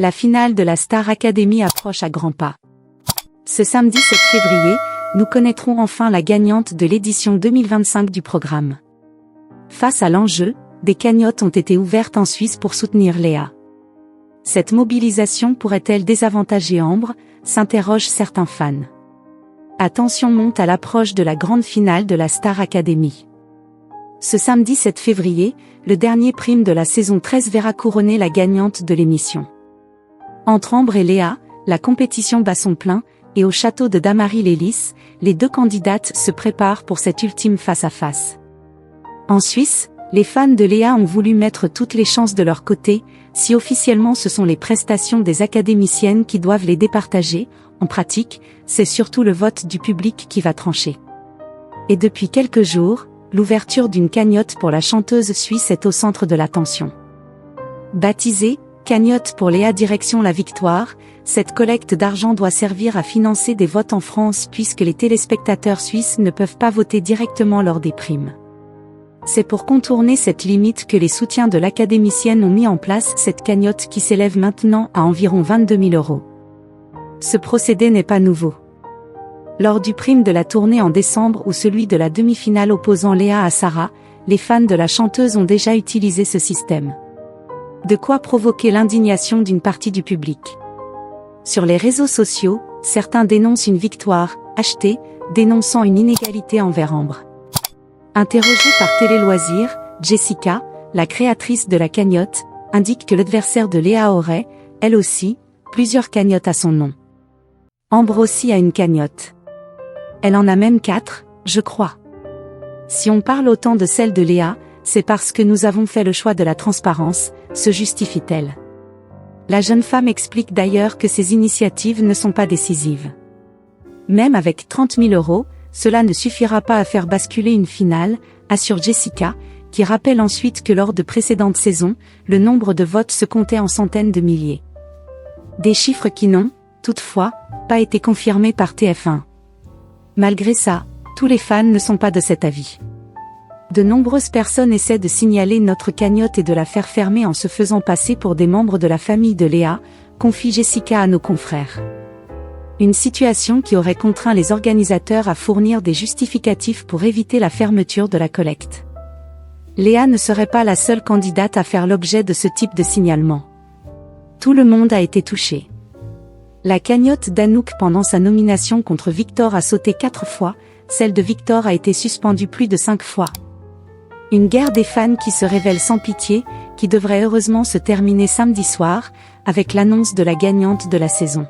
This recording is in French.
La finale de la Star Academy approche à grands pas. Ce samedi 7 février, nous connaîtrons enfin la gagnante de l'édition 2025 du programme. Face à l'enjeu, des cagnottes ont été ouvertes en Suisse pour soutenir Léa. Cette mobilisation pourrait-elle désavantager Ambre, s'interrogent certains fans. Attention monte à l'approche de la grande finale de la Star Academy. Ce samedi 7 février, le dernier prime de la saison 13 verra couronner la gagnante de l'émission. Entre Ambre et Léa, la compétition bat son plein, et au château de Damary-Lélis, les deux candidates se préparent pour cet ultime face-à-face. En Suisse, les fans de Léa ont voulu mettre toutes les chances de leur côté, si officiellement ce sont les prestations des académiciennes qui doivent les départager, en pratique, c'est surtout le vote du public qui va trancher. Et depuis quelques jours, l'ouverture d'une cagnotte pour la chanteuse suisse est au centre de l'attention. Baptisée « Cagnotte pour Léa direction la victoire », cette collecte d'argent doit servir à financer des votes en France puisque les téléspectateurs suisses ne peuvent pas voter directement lors des primes. C'est pour contourner cette limite que les soutiens de l'académicienne ont mis en place cette cagnotte qui s'élève maintenant à environ 22 000 €. Ce procédé n'est pas nouveau. Lors du prime de la tournée en décembre ou celui de la demi-finale opposant Léa à Sarah, les fans de la chanteuse ont déjà utilisé ce système. De quoi provoquer l'indignation d'une partie du public. Sur les réseaux sociaux, certains dénoncent une victoire achetée, dénonçant une inégalité envers Ambre. Interrogée par Télé Loisirs, Jessica, la créatrice de la cagnotte, indique que l'adversaire de Léa aurait, elle aussi, plusieurs cagnottes à son nom. Ambre aussi a une cagnotte. Elle en a même 4, je crois. Si on parle autant de celle de Léa, c'est parce que nous avons fait le choix de la transparence, se justifie-t-elle. La jeune femme explique d'ailleurs que ces initiatives ne sont pas décisives. Même avec 30 000 €, cela ne suffira pas à faire basculer une finale, assure Jessica, qui rappelle ensuite que lors de précédentes saisons, le nombre de votes se comptait en centaines de milliers. Des chiffres qui n'ont, toutefois, pas été confirmés par TF1. Malgré ça, tous les fans ne sont pas de cet avis. De nombreuses personnes essaient de signaler notre cagnotte et de la faire fermer en se faisant passer pour des membres de la famille de Léa, confie Jessica à nos confrères. Une situation qui aurait contraint les organisateurs à fournir des justificatifs pour éviter la fermeture de la collecte. Léa ne serait pas la seule candidate à faire l'objet de ce type de signalement. Tout le monde a été touché. La cagnotte d'Anouk pendant sa nomination contre Victor a sauté 4 fois, celle de Victor a été suspendue plus de 5 fois. Une guerre des fans qui se révèle sans pitié, qui devrait heureusement se terminer samedi soir, avec l'annonce de la gagnante de la saison.